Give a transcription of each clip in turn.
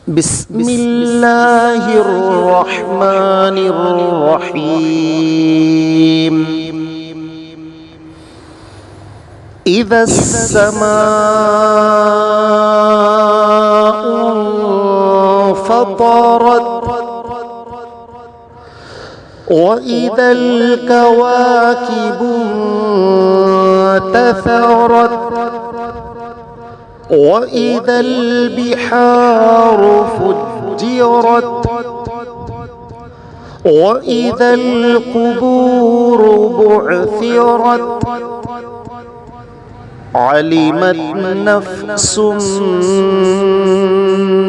بسم الله الرحمن الرحيم. إذا السماء انفطرت وإذا الكواكب انتثرت وإذا البحار فجرت وإذا القبور بعثرت علمت نفس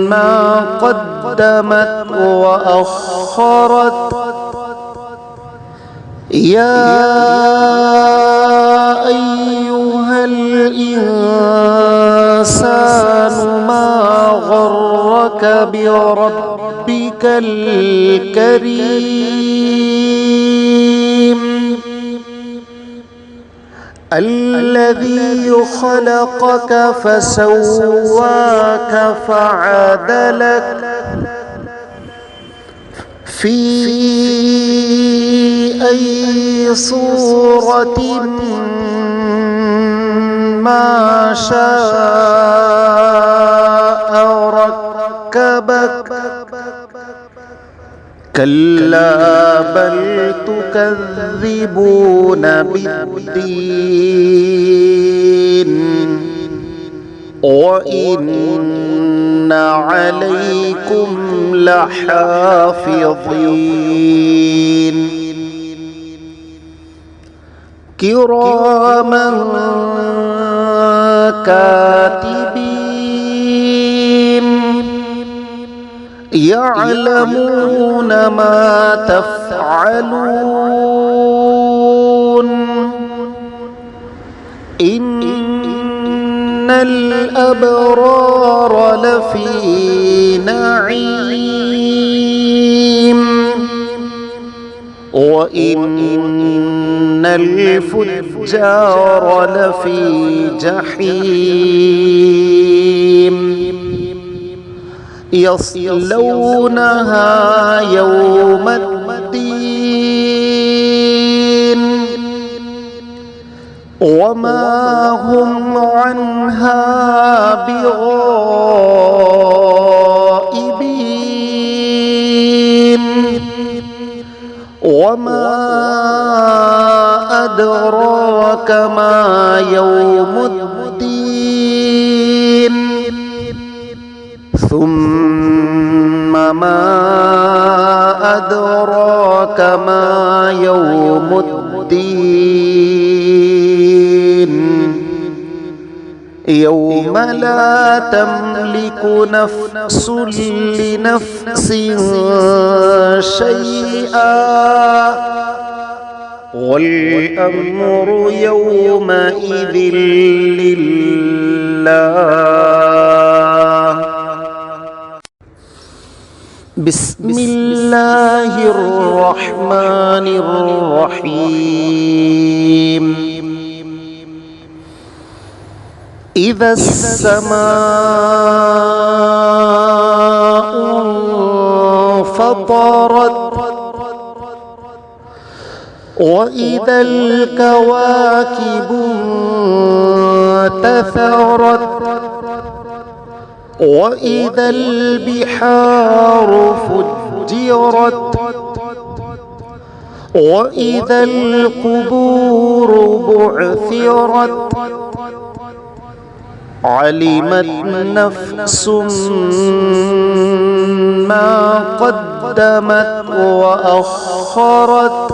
ما قدمت وأخرت يا أيها الإنسان ما غرك بربك الكريم الذي خلقك فسواك فعدلك في أي صورة ما شاء ركبك كلا بل تكذبون بالدين وإن عليكم لحافظين كراما كاتبين يعلمون ما تفعلون إن الأبرار لفي نعيم وإن الفجار لفي جحيم يصلونها يوم الدين وما هم عنها بغائبين وما أدراك ما يوم الدين ثم ما أدراك ما يوم الدين يوم لا تملك نفس لنفس شيئا والأمر يومئذ لله. بسم الله الرحمن الرحيم. إذا السماء انفطرت وإذا الكواكب انتثرت وإذا البحار فجرت وإذا القبور بعثرت علمت نفس ما قدمت وأخرت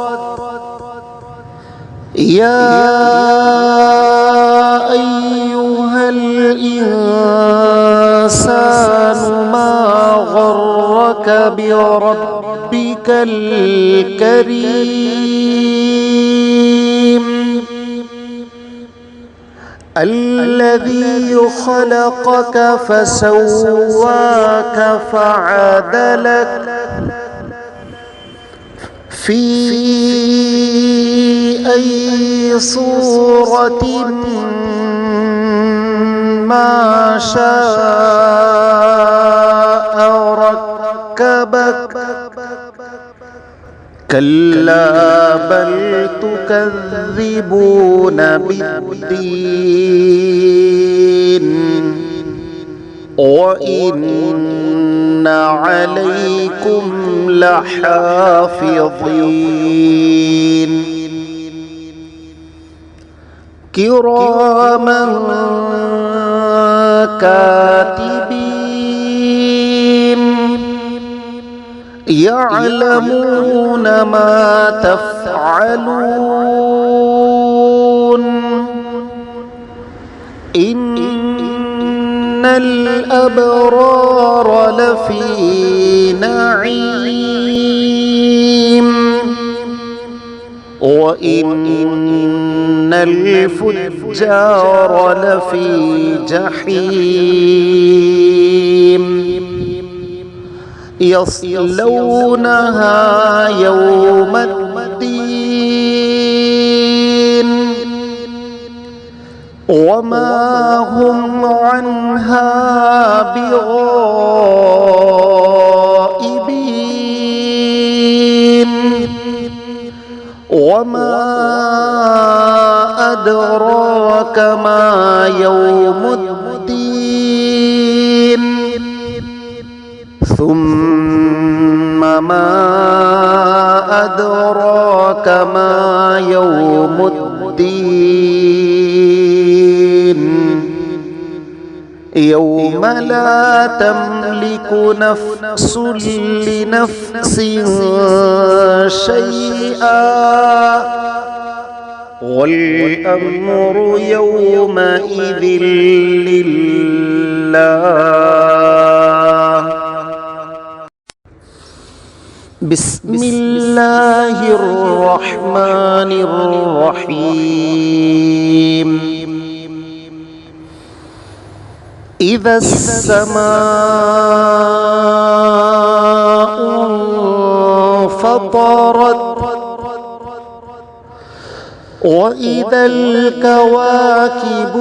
يا أيها الإنسان ما غرك بربك الكريم الذي خلقك فسواك فعدلك في أي صورة ما شاء ركبك كلا بل تكذبون بالدين وإن عليكم لحافظين كراما كاتبين يعلمون ما تفعلون إن الأبرار لفي نعيم وإن الفجار لفي جحيم يصلونها يوم الدين وما هم عنها بغائبين وما أدراك ما يوم الدين ثم ما أدراك ما يوم الدين يوم لا تملك نفس لنفس شيئا والأمر يومئذ لله. بسم الله الرحمن الرحيم إذا السماء انفطرت وإذا الكواكب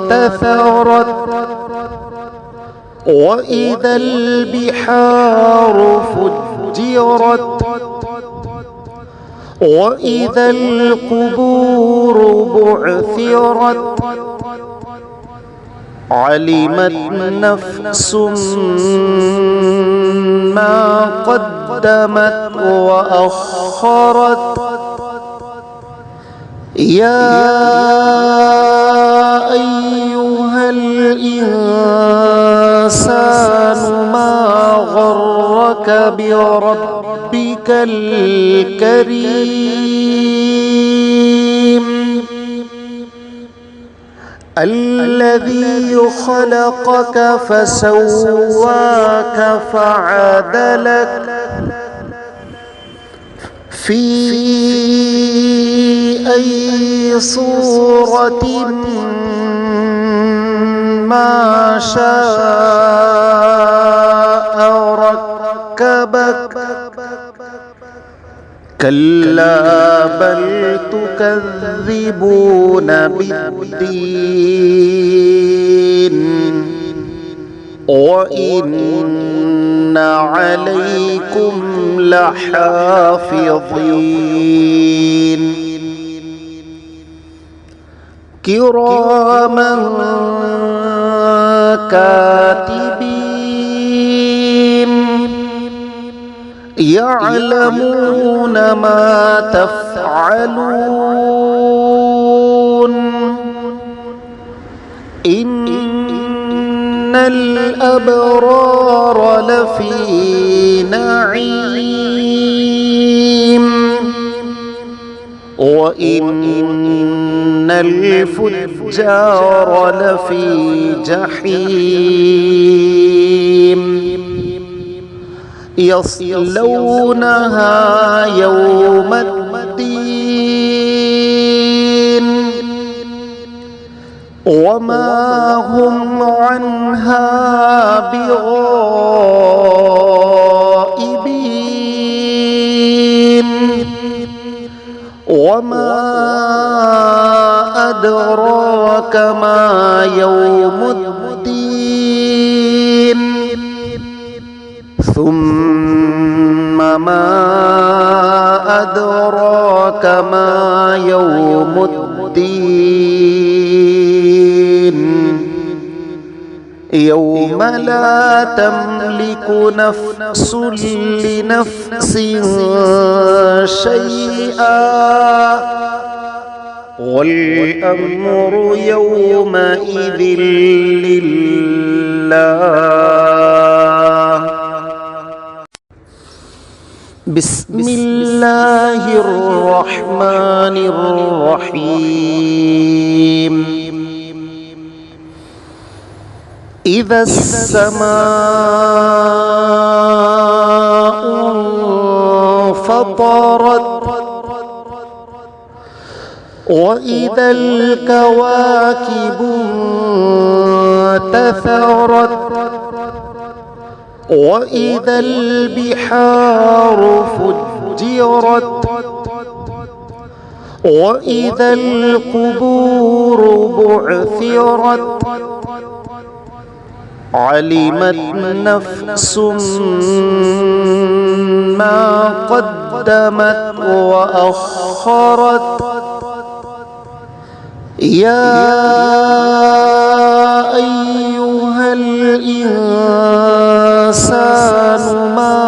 انتثرت وإذا البحار فجرت وإذا القبور بعثرت علمت نفس ما قدمت وأخرت يا أيها الإنسان ما غرك بربك الكريم الذي خلقك فسواك فعدلك في أي صورة ما شاء ركبك كلا بل تكذبون بالدين وإن عليكم لحافظين كراما كاتبين يعلمون ما تفعلون إن الأبرار لفي نعيم وإن الفجار لفي جحيم يصلونها يوم الدين وما هم عنها بغائبين وما أدراك ما يوم الدين ثم ما أدراك ما يوم الدين يوم لا تملك نفس لنفس شيئا والأمر يومئذ لله. بسم الله الرحمن الرحيم. إذا السماء انفطرت وإذا الكواكب انتثرت وإذا البحار فجرت وإذا القبور بعثرت علمت نفس ما قدمت وأخرت. يا أيها الإنسان ما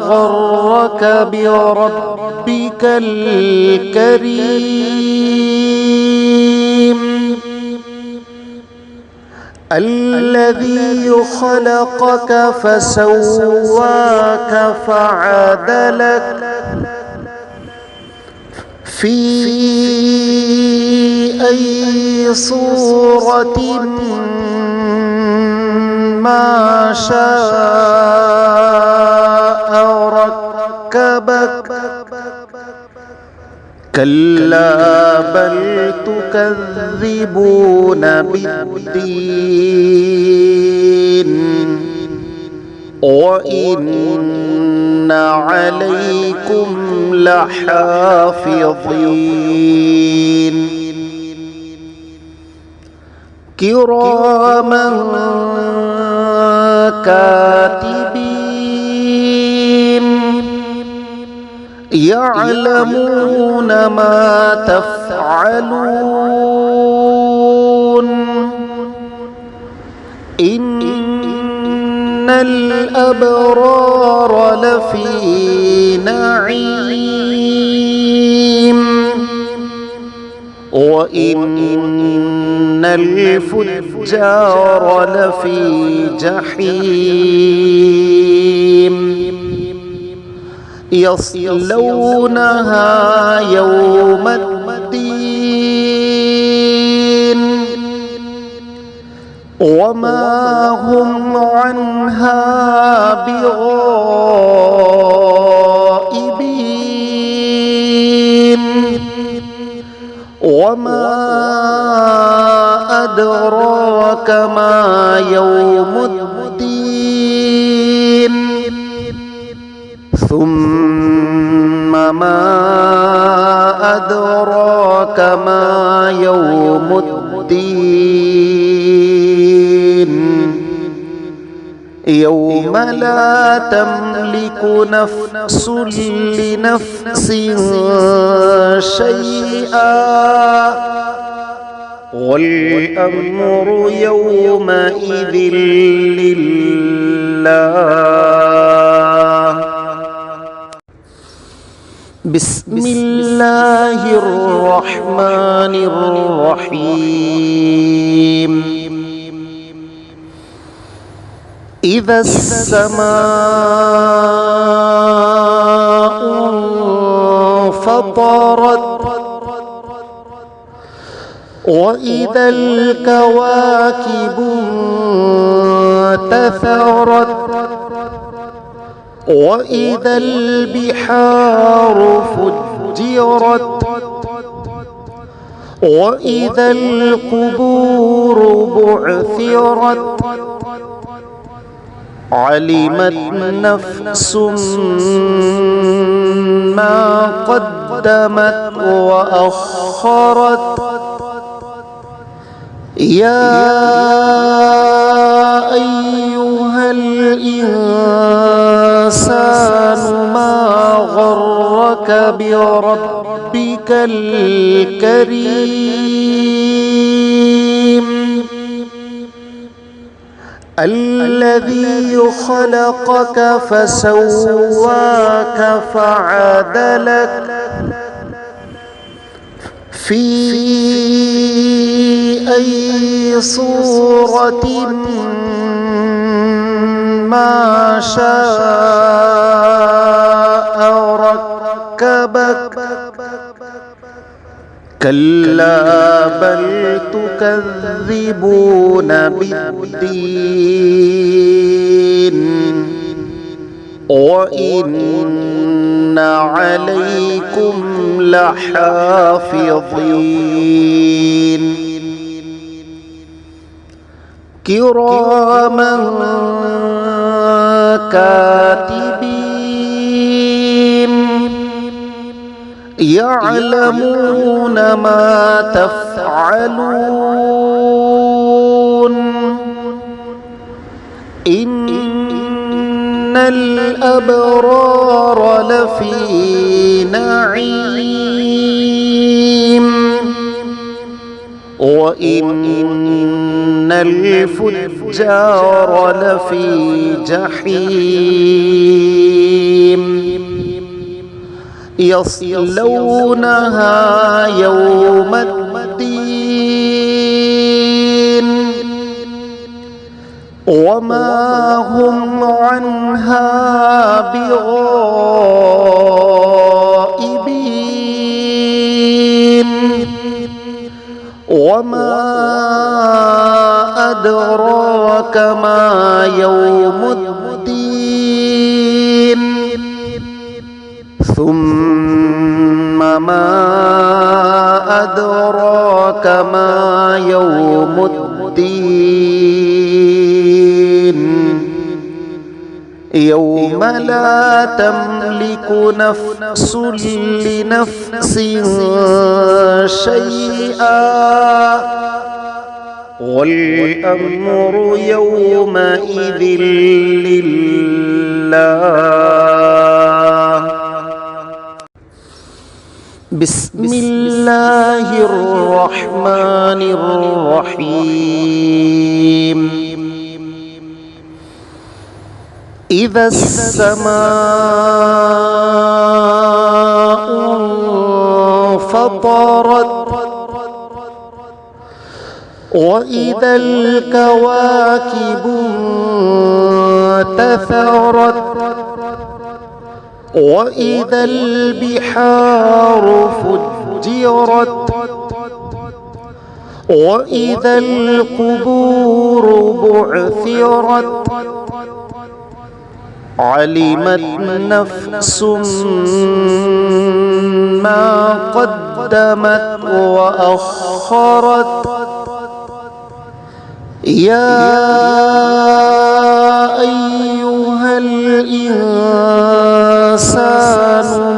غرك بربك الكريم الذي خلقك فسواك فعدلك في أي صورة ما شاء ركبك كلا بل تكذبون بالدين وإن عليكم لحافظين كراما كاتبين يعلمون ما تفعلون. إن الأبرار لفي نعيم وإن الفجار لفي جحيم يصلونها يوم الدين وما هم عنها بغائبين. وما أدراك ما يوم الدين ثم ما أدراك ما يوم الدين يوم لا تملك نفس لنفس شيئا والأمر يومئذ لله. بسم الله الرحمن الرحيم. إذا السماء انفطرت وإذا الكواكب انتثرت وإذا البحار فجرت وإذا القبور بعثرت علمت نفس ما قدمت وأخرت. يا أيها الإنسان الإنسان ما غرك بربك الكريم الذي خلقك فسواك فعدلك في أي صورة ما شاء ركبك كلا بل تكذبون بالدين وإن عليكم لحافظين كراما كاتبين يعلمون ما تفعلون إن الأبرار لفي نعيم وإن الفجار لفي جحيم يصلونها يوم الدين وما هم عنها بغائبين وما أدراك ما يوم الدين ثم ما أدراك ما يوم الدين يوم لا تملك نفس لنفس شيئا والأمر يومئذ لله. بسم الله الرحمن الرحيم. إذا السماء انفطرت وإذا الكواكب انتثرت وإذا البحار فجرت وإذا القبور بعثرت علمت نفس ما قدمت وأخرت يا أيها الإنسان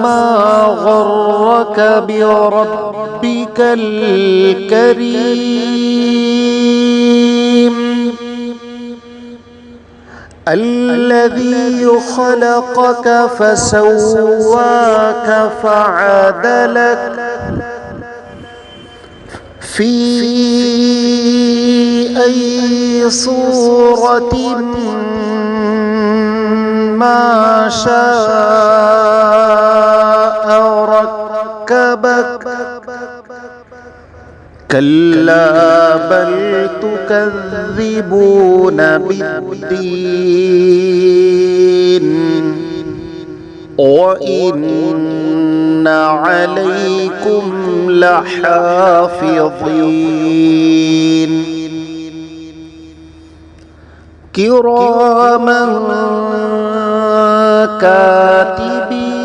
ما غرك بربك الكريم الذي خلقك فسواك فعدلك في أي صورة ما شاء ركبك كلا بل تكذبون بالدين وإن عليكم لحافظين كراما كاتبين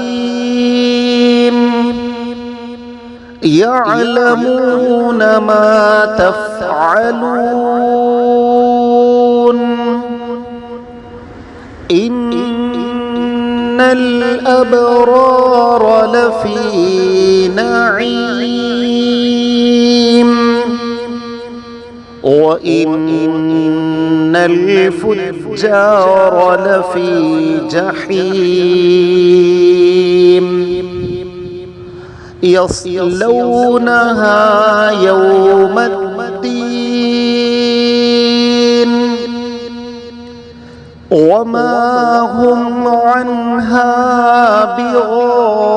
يعلمون ما تفعلون إن الأبرار لفي نعيم وإن الفجار لفي جحيم يصلونها يوم الدين وما هم عنها بغائبين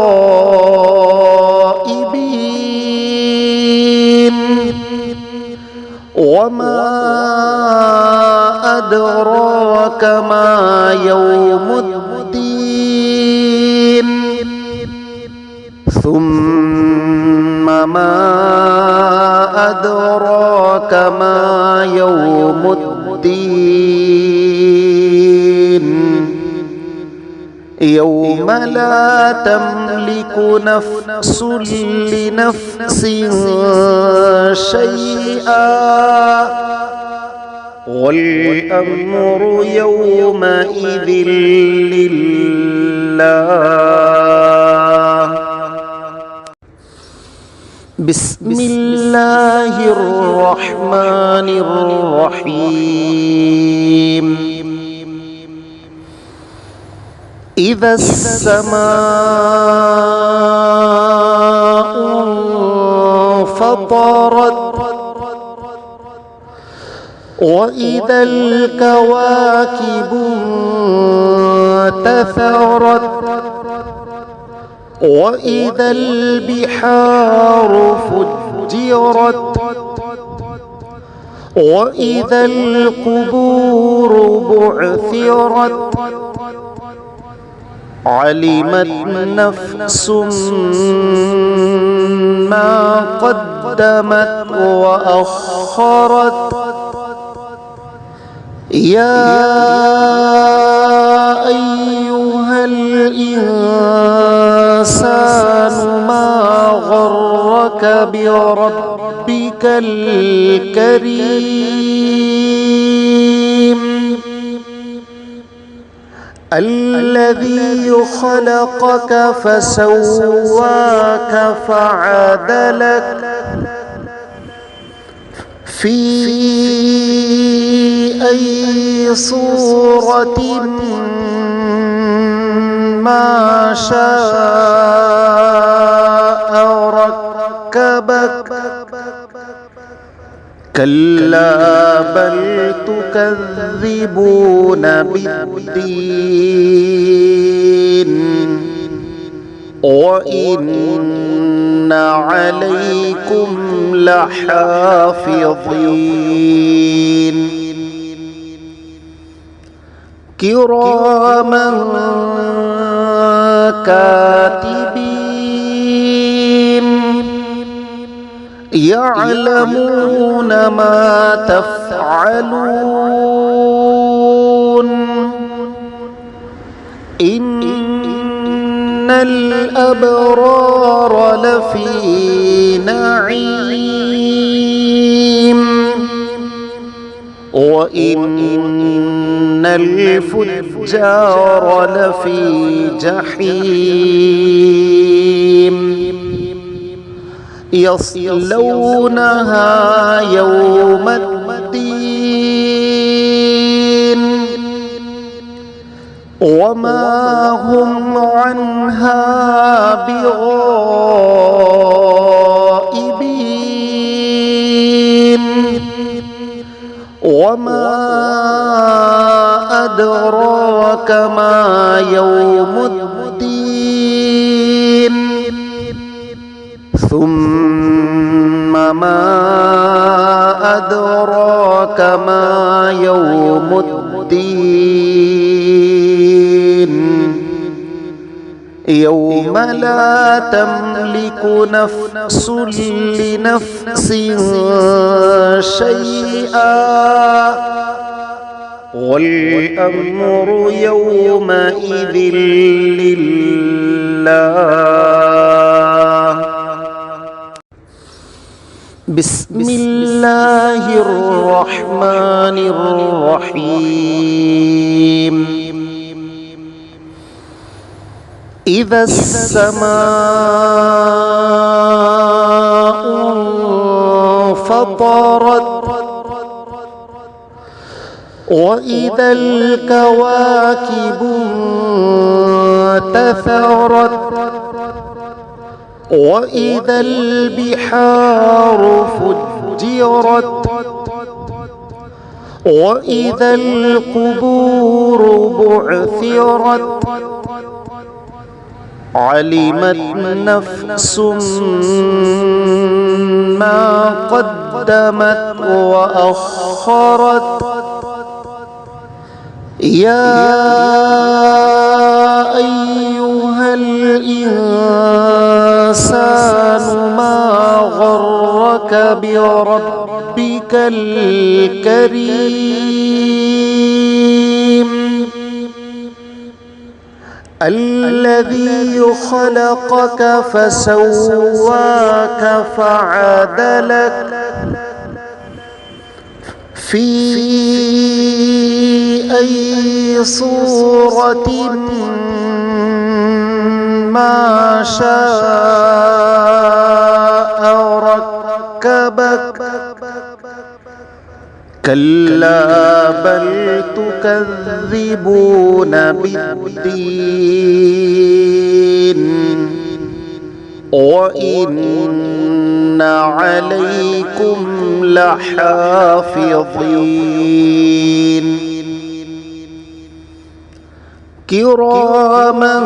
وما أدراك ما يوم الدين ثم ما أدراك ما يوم الدين يوم لا تملك نفس لنفس شيئا والأمر يومئذ لله. بسم الله الرحمن الرحيم. إذا السماء انفطرت وإذا الكواكب انتثرت وإذا البحار فجرت وإذا القبور بعثرت علمت نفس ما قدمت وأخرت. يا أيها الإنسان ما غرك بربك الكريم الذي خلقك فسواك فعدلك في أي صورة ما شاء ركبك كلا بل تكذبون بالدين وإن عليكم لحافظين كراما كاتبين يعلمون ما تفعلون. إن الأبرار لفي نعيم وإن الفجار لفي جحيم يصلونها يوم الدين وما هم عنها بغائبين وما أدراك ما يوم الدين ثم ما أدراك ما يوم الدين يوم لا تملك نفس لنفس شيئا والأمر يومئذ لله. بسم الله الرحمن الرحيم. إذا السماء انفطرت وإذا الكواكب انتثرت وإذا البحار فجرت وإذا القبور بعثرت علمت نفس ما قدمت وأخرت يا أيها الإنسان ما غرك بربك الكريم الذي خلقك فسواك فعدلك في أي صورة ما شاء ركبك كلا بل تكذبون بالدين وإن عليكم لحافظين كراما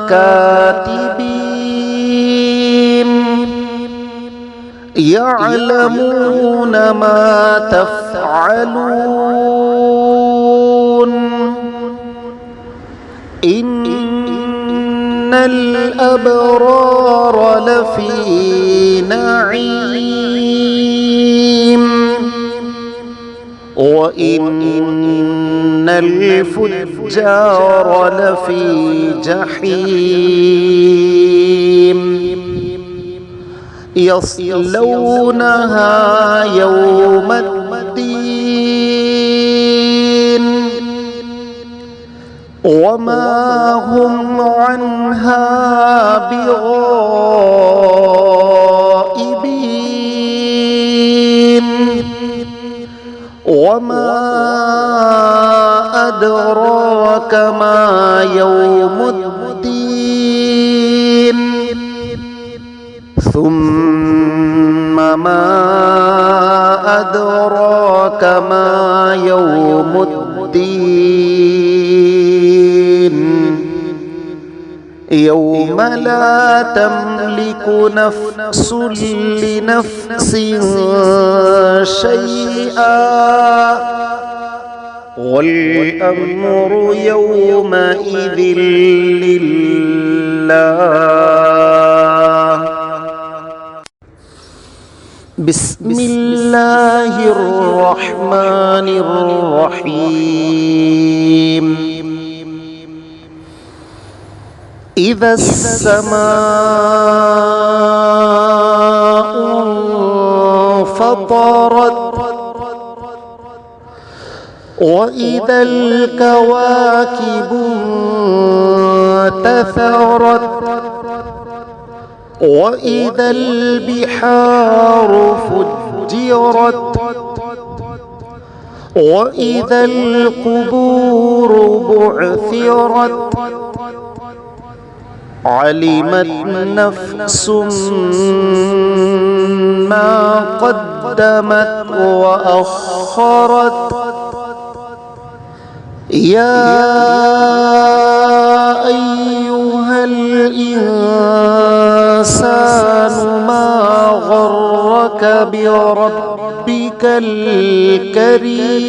كاتبين يعلمون ما تفعلون إن الأبرار لفي نعيم وإن الفجار لفي جحيم يصلونها يوم الدين وما هم عنها بغائبين وما أدراك ما يوم الدين ثم ما أدراك ما يوم الدين يوم لا تملك نفس لنفس شيئا والأمر يومئذ لله. بسم الله الرحمن الرحيم إذا السماء انفطرت وإذا الكواكب انتثرت وإذا البحار فجرت وإذا القبور بعثرت علمت نفس ما قدمت وأخرت يا أيها الإنسان ما غرك بربك الكريم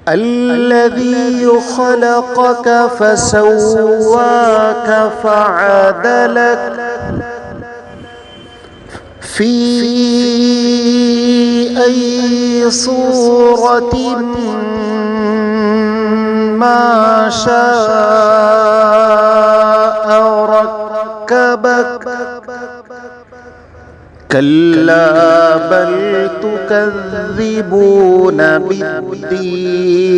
الذي خلقك فسواك فعدلك في أي صورة ما شاء ركبك كلا بل تكذبون بالدين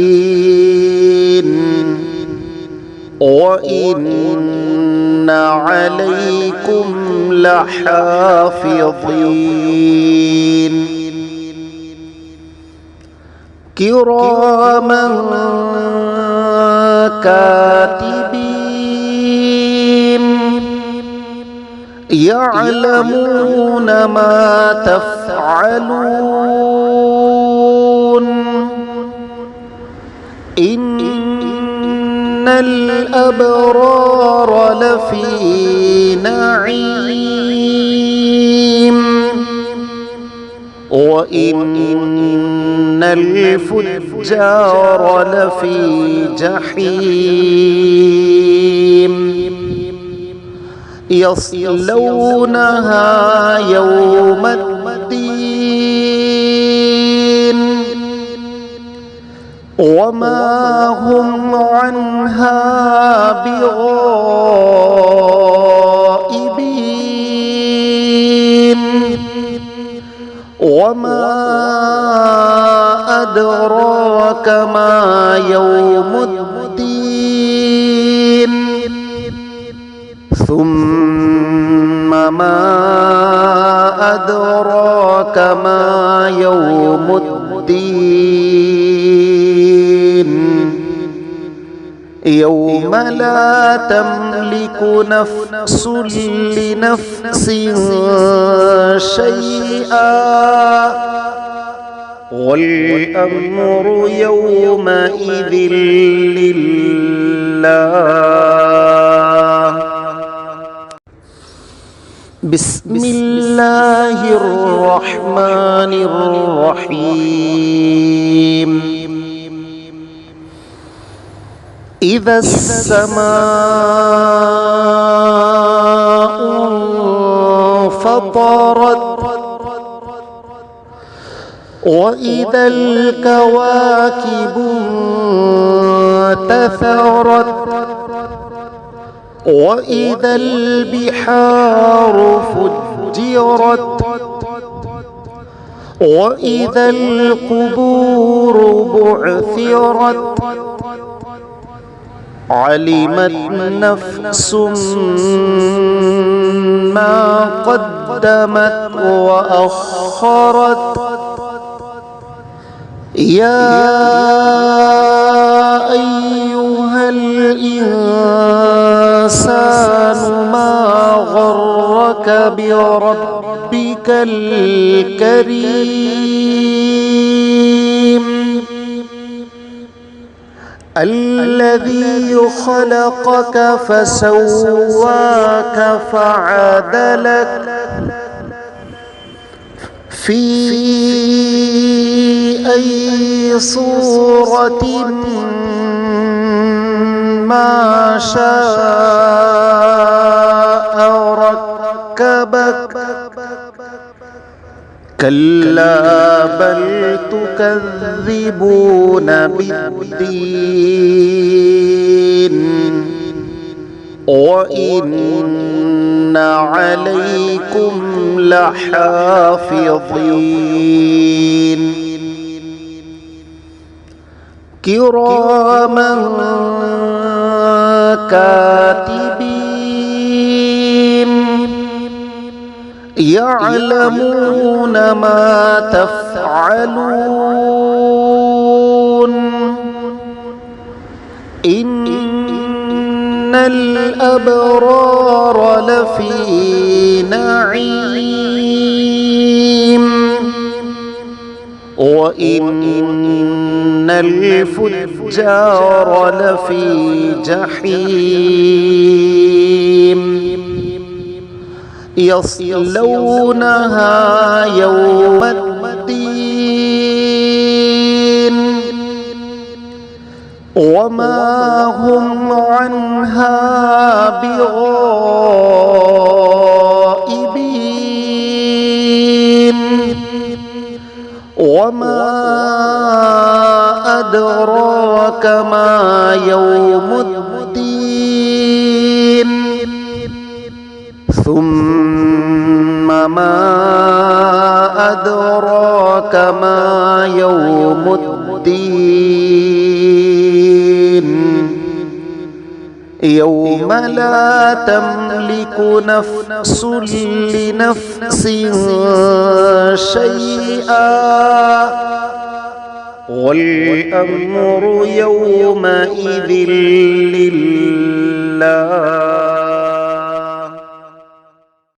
وإن عليكم لحافظين كراما كاتبين يعلمون ما تفعلون إن الأبرار لفي نعيم وإن الفجار لفي جحيم يصلونها يوم الدين وما هم عنها بغائبين وما أدراك ما يوم الدين ثم ما أدراك ما يوم الدين يوم لا تملك نفس لنفس شيئا والأمر يومئذ لله. بسم الله الرحمن الرحيم إذا السماء انفطرت وإذا الكواكب انتثرت وإذا البحار فجرت وإذا القبور بعثرت علمت نفس ما قدمت وأخرت يا أيها الإنسان ما غرك بربك الكريم الذي خلقك فسواك فعدلك في أي صورة ما شاء ركبك كلا بل تكذبون بالدين وإن عليكم لحافظين كراما كاتبين يعلمون ما تفعلون إن الأبرار لفي نعيم وإن الفجار لفي جحيم يصلونها يوم الدين وما هم عنها بغائبين وما أدراك ما يوم الدين ثم ما أدراك ما يوم الدين يوم لا تملك نفس لنفس شيئا والأمر يومئذ لله